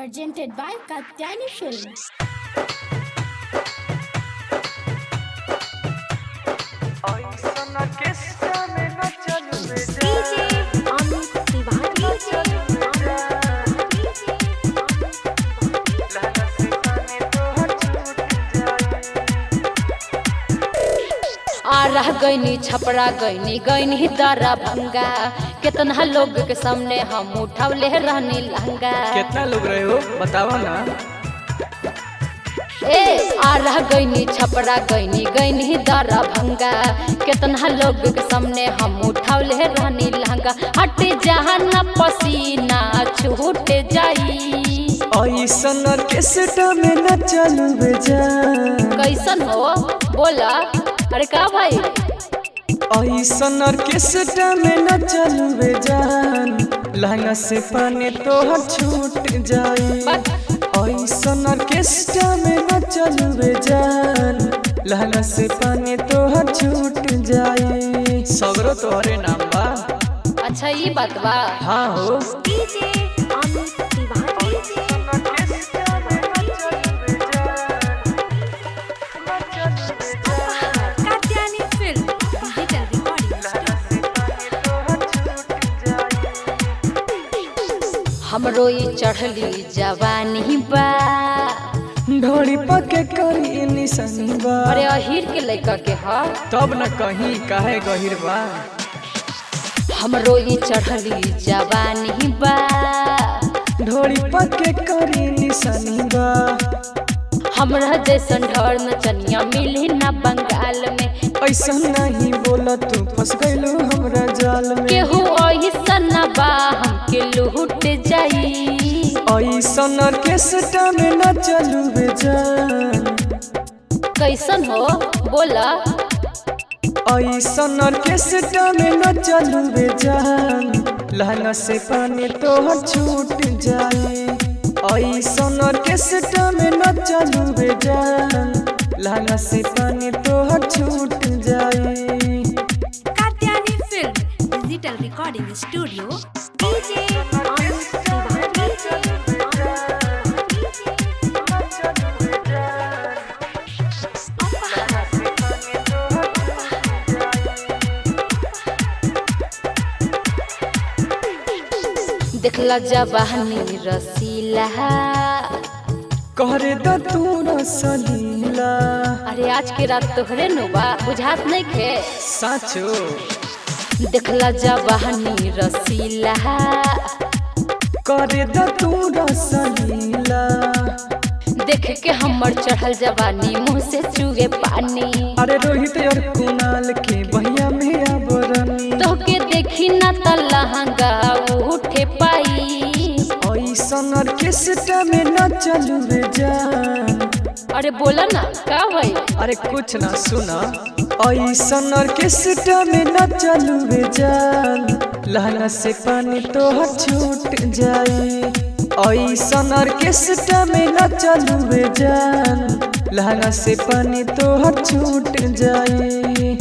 presented by Katyani Films. आ रह गईनी छपरा गईनी गईनी दरा भंगा कितना लोग के सामने हम उठावले रहनी लहंगा। कितना लोग रहे हो बताओ ना। ए आ रह गईनी छपरा गईनी गईनी दरा भंगा कितना लोग के सामने हम उठावले रहनी लहंगा। हट जहाँ न पसीना छूट जाई ऐसन ऑर्केस्ट्रा में न चलू बेजा। कैसन हो बोला। अरे का भाई ऐसन ऑर्केस्ट्रा में न चलू बेजान लहंगा से पानी तोहर छूट जाई। ऐसन ऑर्केस्ट्रा में न चलू बेजान लहंगा से पानी तोहर छूट जाई। सगरो तोहरे नाम बा। अच्छा ये बात बा। हाँ हो हमरो ये चढ़ली जवानी बा ढोड़ी पके करी निशानी बा। अरे अहिर के लड़का के हा तब न कहीं काहे गहिर बा। हमरो ये चढ़ली जवानी बा ढोड़ी पके करी निशानी बा। हमरा जैसन ढोर नचनिया मिली ना बंगाल में। ऐसा नहीं बोला तू फंस गइलू हमरा जाल में। केहू ऐसन बा हमके लूट जाई। ऐसन ऑर्केस्ट्रा में न चलू बेजान। कैसन हो बोला। ऐसन ऑर्केस्ट्रा में न चलू बेजान लहंगा से पानी तोहर छूट जाई। ऐसन ऑर्केस्ट्रा में न चलू बेजान लहंगा से पानी तोहर छूट जाई। Katyani Film Digital Recording Studio. देखला जवानी रसीला करे द तू रसलीला। अरे आज के रात तोहरे नु बा बुझात नहीं खे। साचो देखला जवानी रसीला करे द तू रसलीला। देख के हमर चढ़ल जवानी मुँह से चुगे पानी। अरे रोहित और कुणाल के बहिया में आबरनी तो के देखी ना त लहंगा उठे पाई। ऐसन ऑर्केस्ट्रा में न चलू बेजान। अरे बोला ना का भाई। अरे कुछ ना सुना। ऐसन ऑर्केस्ट्रा में न चलू बेजान लहंगा से पानी तोहर छूट जाई। ऐसन ऑर्केस्ट्रा में न चलू बेजान लहंगा से पानी तोहर छूट जाई।